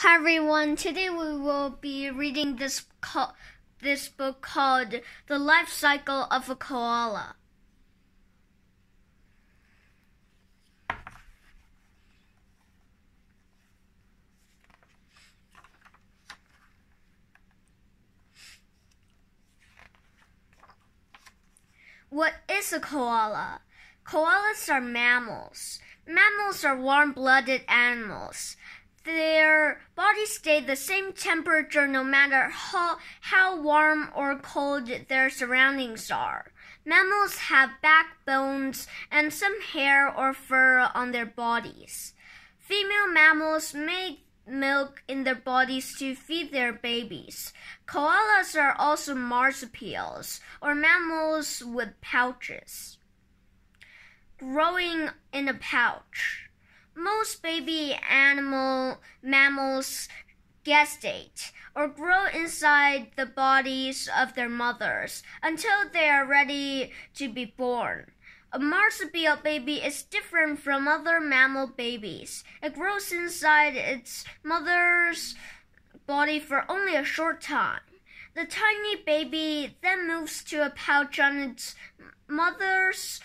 Hi everyone, today we will be reading this book called The Life Cycle of a Koala. What is a koala? Koalas are mammals. Mammals are warm-blooded animals. Their bodies stay the same temperature no matter how warm or cold their surroundings are. Mammals have backbones and some hair or fur on their bodies. Female mammals make milk in their bodies to feed their babies. Koalas are also marsupials, or mammals with pouches. Growing in a pouch. Most baby mammals gestate, or grow inside the bodies of their mothers until they are ready to be born. A marsupial baby is different from other mammal babies. It grows inside its mother's body for only a short time. The tiny baby then moves to a pouch on its mother's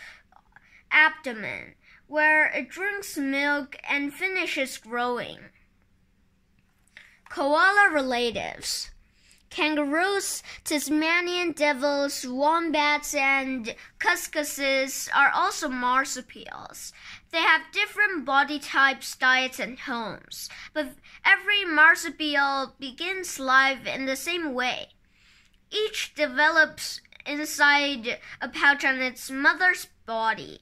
abdomen, where it drinks milk and finishes growing. Koala relatives. Kangaroos, Tasmanian devils, wombats, and cuscuses are also marsupials. They have different body types, diets, and homes, but every marsupial begins life in the same way. Each develops inside a pouch on its mother's body.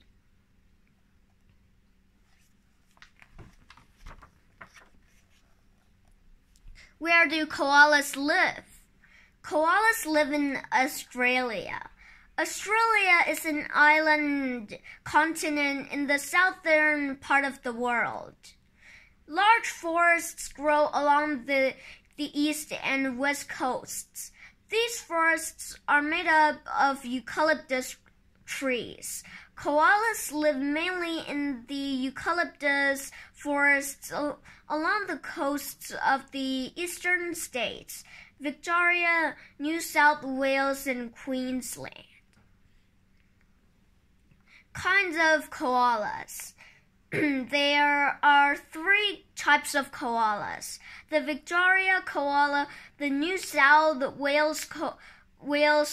Where do koalas live? Koalas live in Australia. Australia is an island continent in the southern part of the world. Large forests grow along the east and west coasts. These forests are made up of eucalyptus trees. Koalas live mainly in the eucalyptus forests along the coasts of the eastern states, Victoria, New South Wales, and Queensland. Kinds of koalas. There are three types of koalas: the Victoria koala, the New South Wales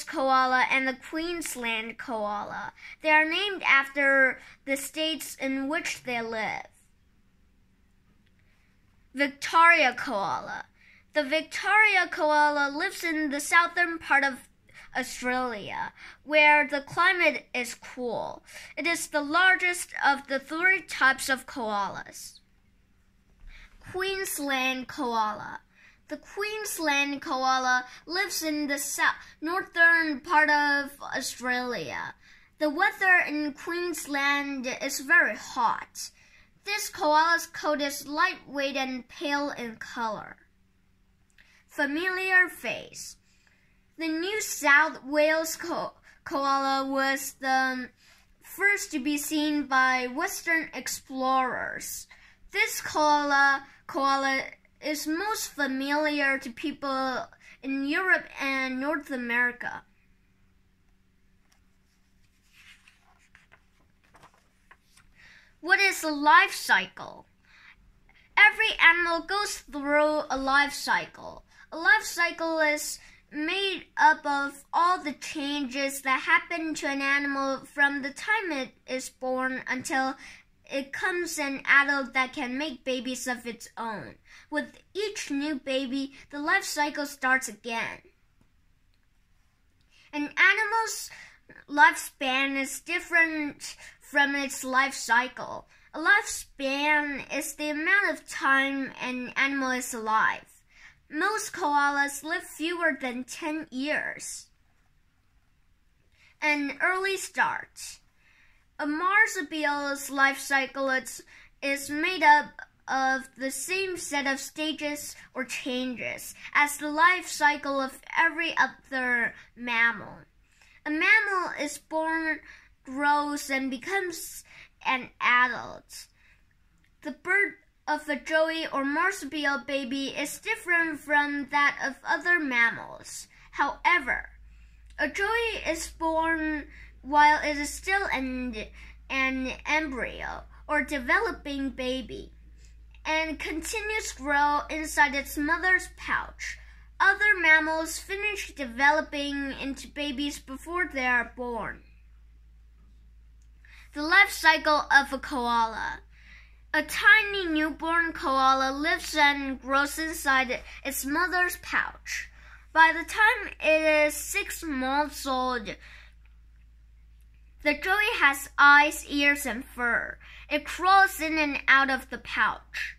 koala, and the Queensland koala. They are named after the states in which they live. Victoria koala. The Victoria koala lives in the southern part of Australia, where the climate is cool. It is the largest of the three types of koalas. Queensland koala. The Queensland koala lives in the northern part of Australia. The weather in Queensland is very hot. This koala's coat is lightweight and pale in color. Familiar face. The New South Wales koala was the first to be seen by Western explorers. This koala is most familiar to people in Europe and North America. What is a life cycle? Every animal goes through a life cycle. A life cycle is made up of all the changes that happen to an animal from the time it is born until it becomes an adult that can make babies of its own. With each new baby, the life cycle starts again. An animal's lifespan is different from its life cycle. A lifespan is the amount of time an animal is alive. Most koalas live fewer than 10 years. An early start. A marsupial's life cycle is made up of the same set of stages or changes as the life cycle of every other mammal. A mammal is born, grows, and becomes an adult. The bird of a joey or marsupial baby is different from that of other mammals. However, a joey is born while it is still an embryo or developing baby and continues to grow inside its mother's pouch. Other mammals finish developing into babies before they are born. The life cycle of a koala. A tiny newborn koala lives and grows inside its mother's pouch. By the time it is 6 months old, the joey has eyes, ears, and fur. It crawls in and out of the pouch.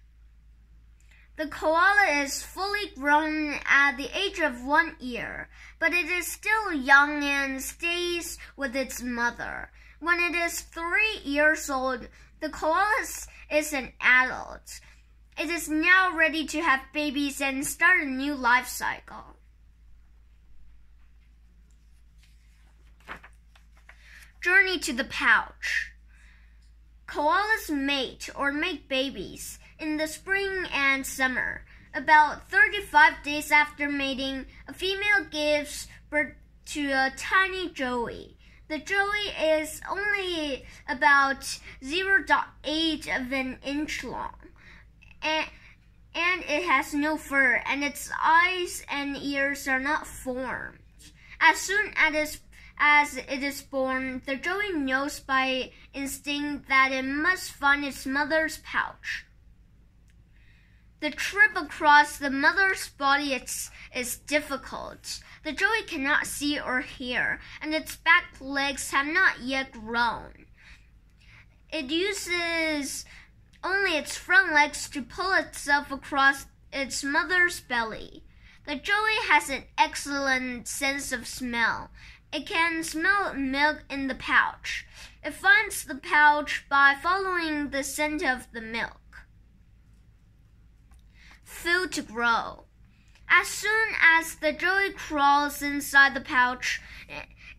The koala is fully grown at the age of 1 year, but it is still young and stays with its mother. When it is 3 years old, the koala is an adult. It is now ready to have babies and start a new life cycle. Journey to the pouch. Koalas mate or make babies in the spring and summer. About 35 days after mating, a female gives birth to a tiny joey. The joey is only about 0.8 of an inch long, and it has no fur, and its eyes and ears are not formed. As soon as it is born, the joey knows by instinct that it must find its mother's pouch. The trip across the mother's body is difficult. The joey cannot see or hear, and its back legs have not yet grown. It uses only its front legs to pull itself across its mother's belly. The joey has an excellent sense of smell. It can smell milk in the pouch. It finds the pouch by following the scent of the milk. Food to grow. As soon as the joey crawls inside the pouch,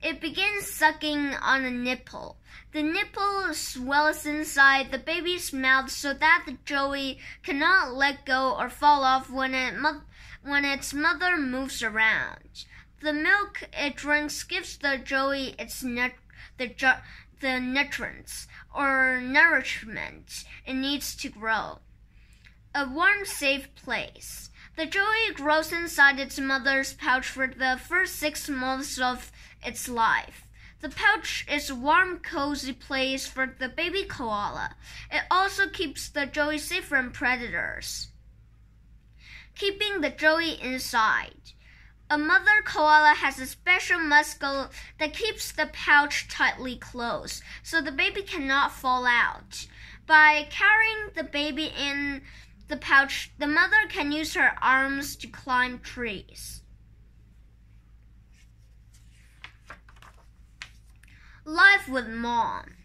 it begins sucking on a nipple. The nipple swells inside the baby's mouth so that the joey cannot let go or fall off when its mother moves around. The milk it drinks gives the joey the nutrients or nourishment it needs to grow. A warm, safe place. The joey grows inside its mother's pouch for the first 6 months of its life. The pouch is a warm, cozy place for the baby koala. It also keeps the joey safe from predators. Keeping the joey inside. A mother koala has a special muscle that keeps the pouch tightly closed so the baby cannot fall out. By carrying the baby in the pouch, the mother can use her arms to climb trees. Life with mom.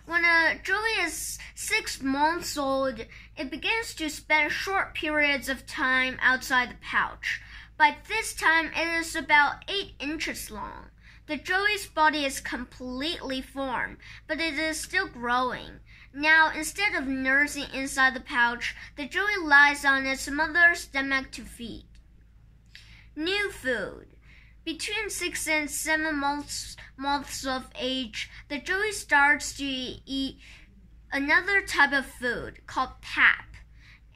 When a joey is 6 months old, it begins to spend short periods of time outside the pouch. By this time, it is about 8 inches long. The joey's body is completely formed, but it is still growing. Now, instead of nursing inside the pouch, the joey lies on its mother's stomach to feed. New food. Between 6 and 7 months of age, the joey starts to eat another type of food called pap,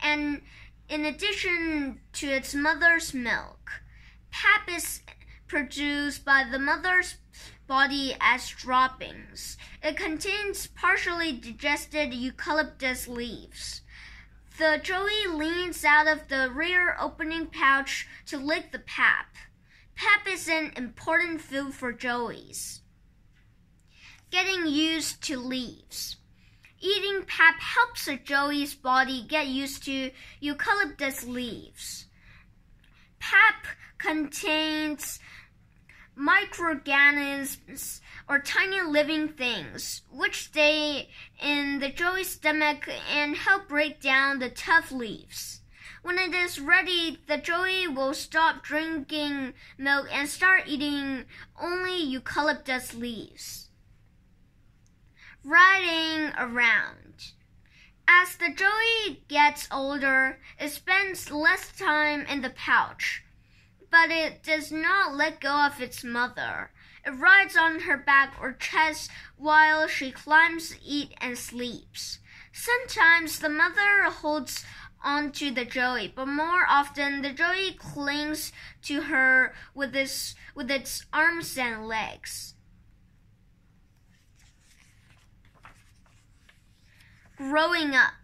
and in addition to its mother's milk. Pap is produced by the mother's body as droppings. It contains partially digested eucalyptus leaves. The joey leans out of the rear opening pouch to lick the pap. Pap is an important food for joeys. Getting used to leaves. Eating pap helps a joey's body get used to eucalyptus leaves. Pap contains microorganisms or tiny living things which stay in the joey's stomach and help break down the tough leaves. When it is ready, the joey will stop drinking milk and start eating only eucalyptus leaves. Riding around. As the joey gets older, it spends less time in the pouch, but it does not let go of its mother. It rides on her back or chest while she climbs, eats, and sleeps. Sometimes the mother holds onto the joey, but more often the joey clings to her with its arms and legs. Growing up.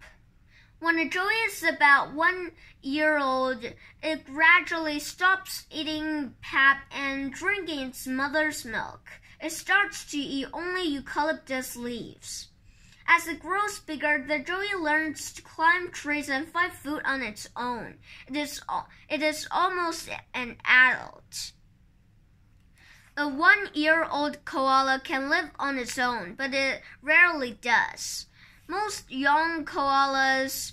When a joey is about 1 year old, it gradually stops eating pap and drinking its mother's milk. It starts to eat only eucalyptus leaves. As it grows bigger, the joey learns to climb trees and find food on its own. It is almost an adult. A 1-year-old koala can live on its own, but it rarely does. Most young koalas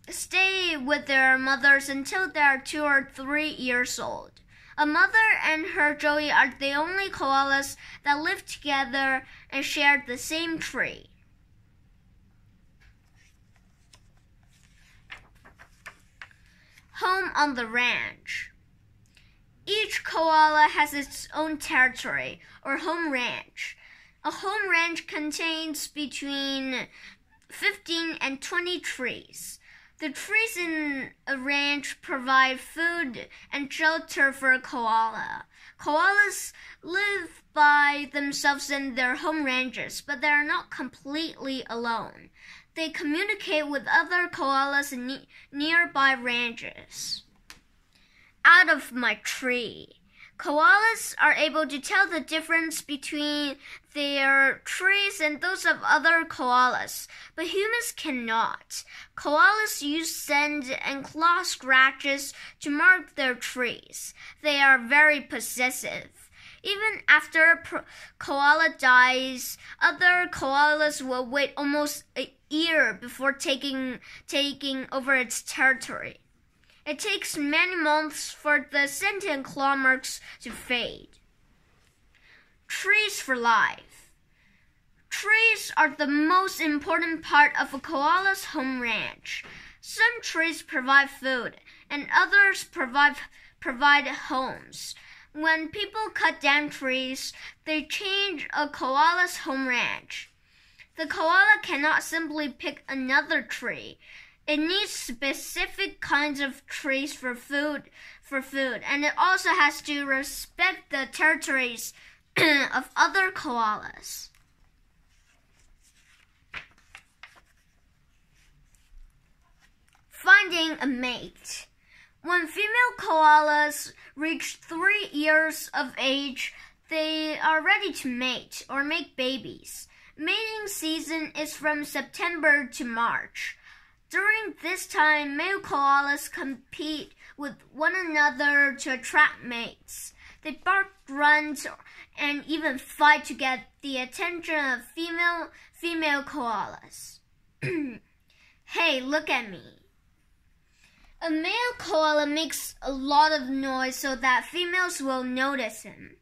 stay with their mothers until they are 2 or 3 years old. A mother and her joey are the only koalas that live together and share the same tree. Home on the ranch. Each koala has its own territory, or home ranch. A home ranch contains between 15 and 20 trees. The trees in a ranch provide food and shelter for a koala. Koalas live by themselves in their home ranches, but they are not completely alone. They communicate with other koalas in nearby ranches. Out of my tree. Koalas are able to tell the difference between their trees and those of other koalas, but humans cannot. Koalas use scent and claw scratches to mark their trees. They are very possessive. Even after a koala dies, other koalas will wait almost a year before taking over its territory. It takes many months for the scent and claw marks to fade. Trees for life. Trees are the most important part of a koala's home ranch. Some trees provide food, and others provide homes. When people cut down trees, they change a koala's home ranch. The koala cannot simply pick another tree. It needs specific kinds of trees for food, and it also has to respect the territories of other koalas. Finding a mate. When female koalas reach 3 years of age, they are ready to mate or make babies. Mating season is from September to March. During this time, male koalas compete with one another to attract mates. They bark, grunt, and even fight to get the attention of female koalas. Hey, look at me. A male koala makes a lot of noise so that females will notice him.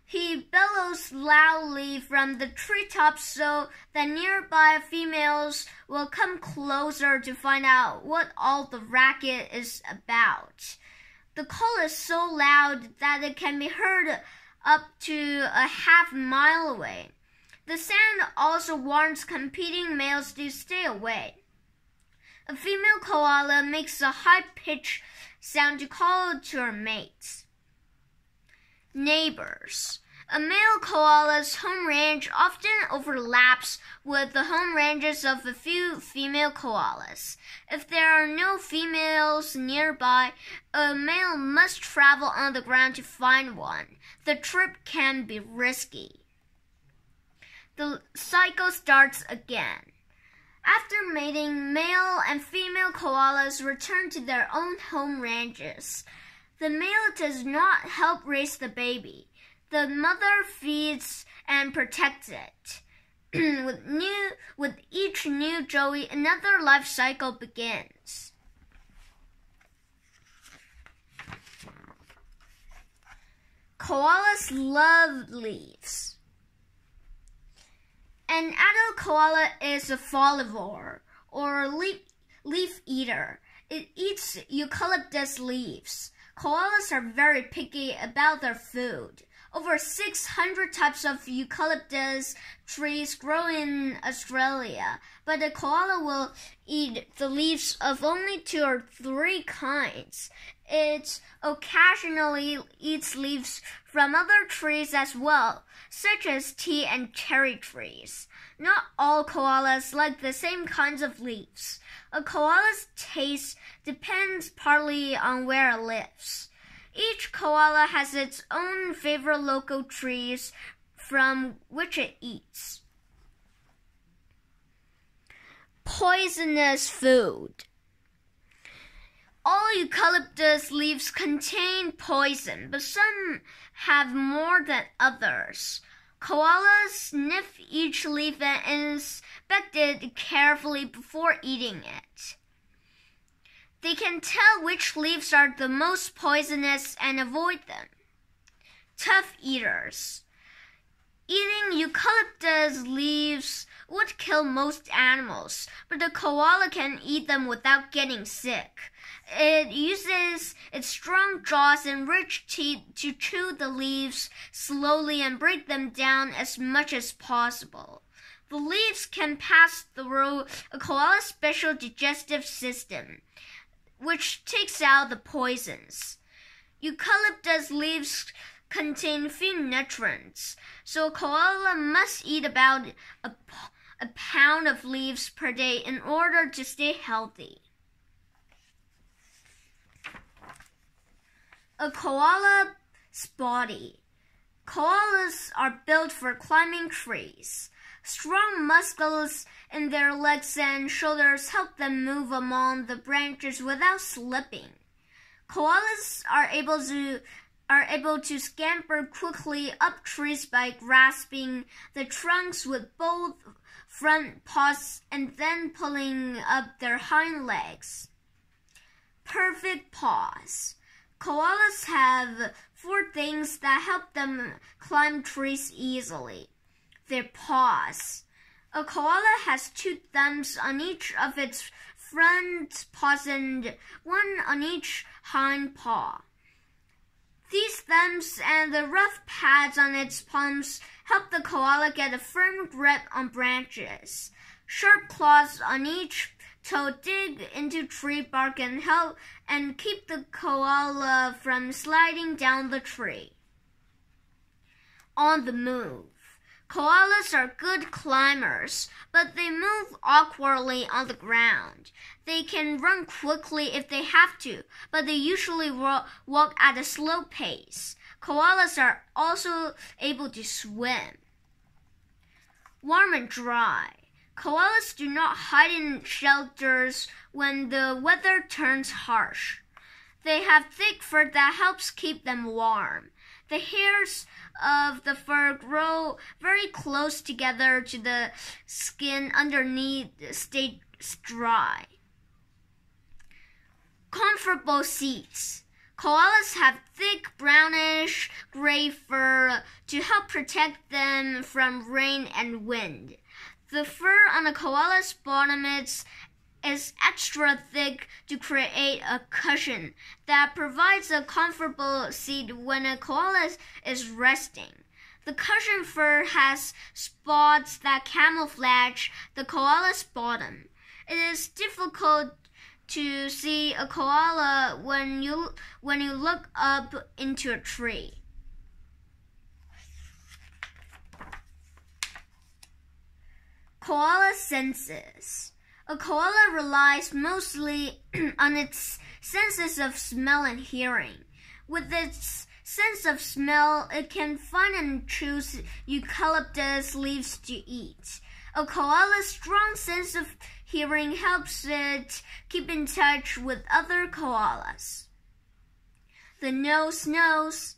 He bellows loudly from the treetops so that nearby females will come closer to find out what all the racket is about. The call is so loud that it can be heard up to a half-mile away. The sound also warns competing males to stay away. A female koala makes a high-pitched sound to call to her mates. Neighbors. A male koala's home range often overlaps with the home ranges of a few female koalas. If there are no females nearby, a male must travel on the ground to find one. The trip can be risky. The cycle starts again. After mating, male and female koalas return to their own home ranges. The male does not help raise the baby. The mother feeds and protects it. With each new joey, another life cycle begins. Koalas love leaves. An adult koala is a folivore, or leaf eater. It eats eucalyptus leaves. Koalas are very picky about their food. Over 600 types of eucalyptus trees grow in Australia, but a koala will eat the leaves of only 2 or 3 kinds. It occasionally eats leaves from other trees as well, such as tea and cherry trees. Not all koalas like the same kinds of leaves. A koala's taste depends partly on where it lives. Each koala has its own favorite local trees from which it eats. Poisonous food. All eucalyptus leaves contain poison, but some have more than others. Koalas sniff each leaf and inspect it carefully before eating it. They can tell which leaves are the most poisonous and avoid them. Tough eaters. Eating eucalyptus leaves would kill most animals, but the koala can eat them without getting sick. It uses its strong jaws and rich teeth to chew the leaves slowly and break them down as much as possible. The leaves can pass through a koala's special digestive system, which takes out the poisons. Eucalyptus leaves contain few nutrients, so a koala must eat about a pound of leaves per day in order to stay healthy. A koala's body. Koalas are built for climbing trees. Strong muscles in their legs and shoulders help them move among the branches without slipping. Koalas are able to scamper quickly up trees by grasping the trunks with both front paws and then pulling up their hind legs. Perfect paws. Koalas have 4 things that help them climb trees easily. Their paws. A koala has 2 thumbs on each of its front paws and 1 on each hind paw. These thumbs and the rough pads on its palms help the koala get a firm grip on branches. Sharp claws on each toe dig into tree bark and help and keep the koala from sliding down the tree. On the move. Koalas are good climbers, but they move awkwardly on the ground. They can run quickly if they have to, but they usually walk at a slow pace. Koalas are also able to swim. Warm and dry. Koalas do not hide in shelters when the weather turns harsh. They have thick fur that helps keep them warm. The hairs of the fur grow very close together to the skin underneath stays dry. Comfortable seats. Koalas have thick brownish gray fur to help protect them from rain and wind. The fur on a koala's bottom is extra thick to create a cushion that provides a comfortable seat when a koala is resting. The cushion fur has spots that camouflage the koala's bottom. It is difficult to see a koala when you look up into a tree. Koala senses. A koala relies mostly on its senses of smell and hearing. With its sense of smell, it can find and choose eucalyptus leaves to eat. A koala's strong sense of hearing helps it keep in touch with other koalas. The nose.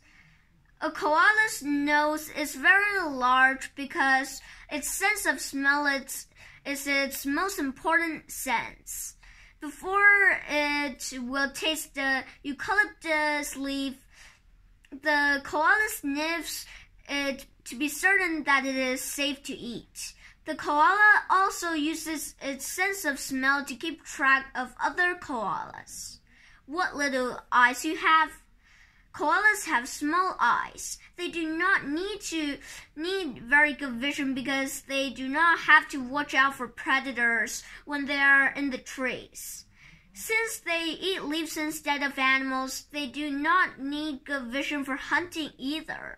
A koala's nose is very large because its sense of smell is its most important sense. Before it will taste the eucalyptus leaf, the koala sniffs it to be certain that it is safe to eat. The koala also uses its sense of smell to keep track of other koalas. What little eyes you have? Koalas have small eyes. They do not need very good vision because they do not have to watch out for predators when they are in the trees. Since they eat leaves instead of animals, they do not need good vision for hunting either.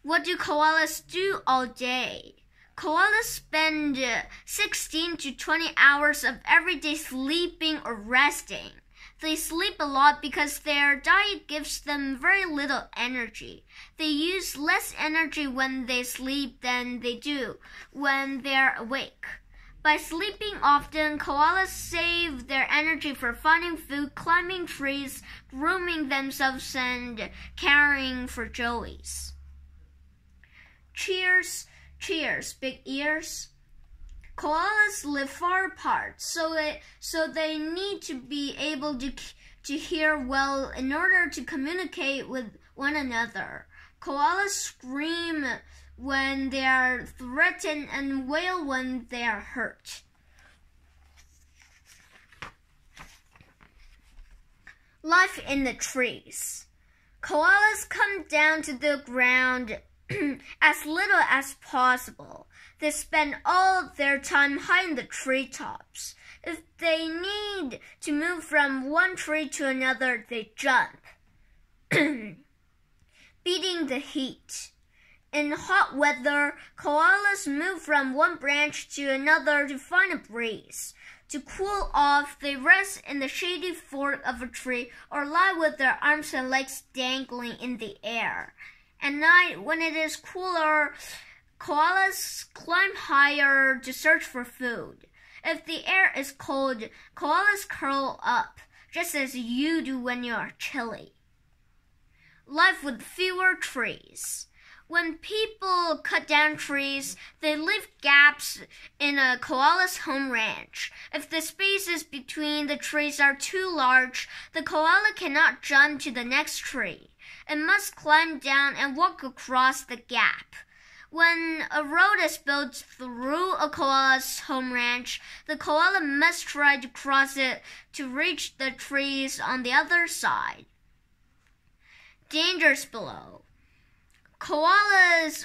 What do koalas do all day? Koalas spend 16 to 20 hours of every day sleeping or resting. They sleep a lot because their diet gives them very little energy. They use less energy when they sleep than they do when they are awake. By sleeping often, koalas save their energy for finding food, climbing trees, grooming themselves, and caring for joeys. Cheers, cheers, big ears. Koalas live far apart, so they need to be able to hear well in order to communicate with one another. Koalas scream when they are threatened and wail when they are hurt. Life in the trees. Koalas come down to the ground as little as possible. They spend all their time high in the treetops. If they need to move from one tree to another, they jump, beating the heat. In hot weather, koalas move from one branch to another to find a breeze. To cool off, they rest in the shady fork of a tree or lie with their arms and legs dangling in the air. At night, when it is cooler, koalas climb higher to search for food. If the air is cold, koalas curl up, just as you do when you are chilly. Life with fewer trees. When people cut down trees, they leave gaps in a koala's home ranch. If the spaces between the trees are too large, the koala cannot jump to the next tree. It must climb down and walk across the gap. When a road is built through a koala's home ranch, the koala must try to cross it to reach the trees on the other side. Dangers below. Koalas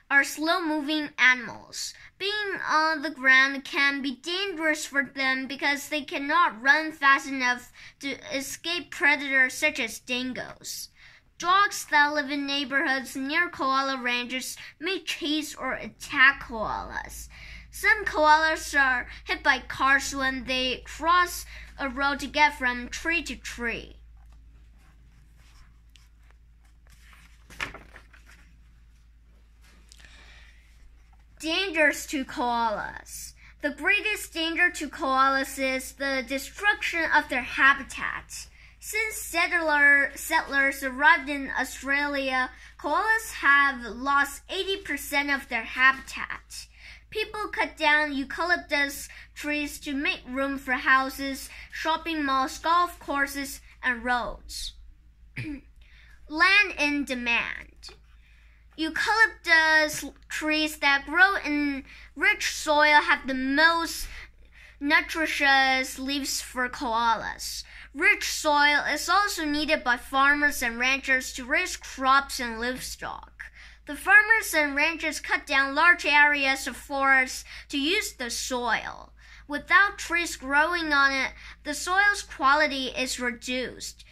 are slow-moving animals. Being on the ground can be dangerous for them because they cannot run fast enough to escape predators such as dingoes. Dogs that live in neighborhoods near koala ranches may chase or attack koalas. Some koalas are hit by cars when they cross a road to get from tree to tree. Dangers to koalas. The greatest danger to koalas is the destruction of their habitat. Since settlers arrived in Australia, koalas have lost 80% of their habitat. People cut down eucalyptus trees to make room for houses, shopping malls, golf courses, and roads. Land in demand. Eucalyptus trees that grow in rich soil have the most nutritious leaves for koalas. Rich soil is also needed by farmers and ranchers to raise crops and livestock. The farmers and ranchers cut down large areas of forest to use the soil. Without trees growing on it, the soil's quality is reduced,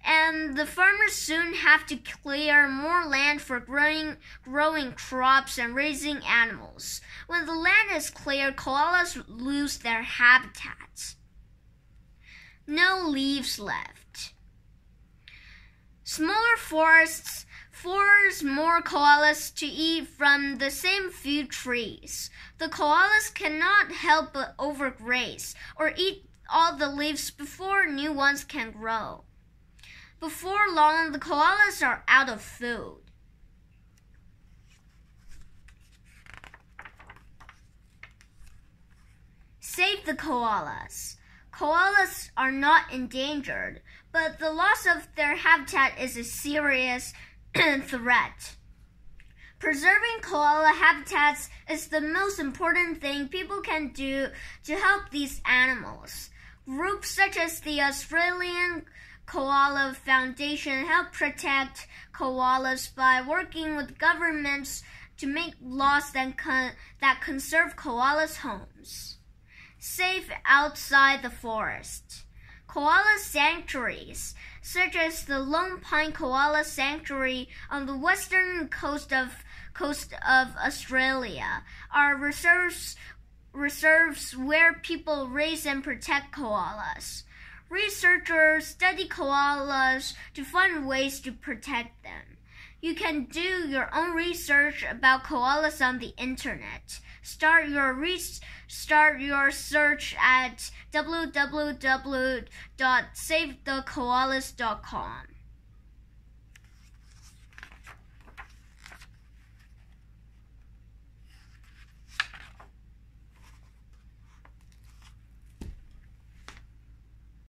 and the farmers soon have to clear more land for growing crops and raising animals. When the land is cleared, koalas lose their habitats. No leaves left. Smaller forests force more koalas to eat from the same few trees. The koalas cannot help but overgraze or eat all the leaves before new ones can grow. Before long, the koalas are out of food. Save the koalas. Koalas are not endangered, but the loss of their habitat is a serious threat. Preserving koala habitats is the most important thing people can do to help these animals. Groups such as the Australian Koala Foundation help protect koalas by working with governments to make laws that conserve koalas' homes. Safe outside the forest. Koala sanctuaries, such as the Lone Pine Koala Sanctuary on the western coast of Australia, are reserves where people raise and protect koalas. Researchers study koalas to find ways to protect them. You can do your own research about koalas on the internet. Start your search at www.savethekoalas.com.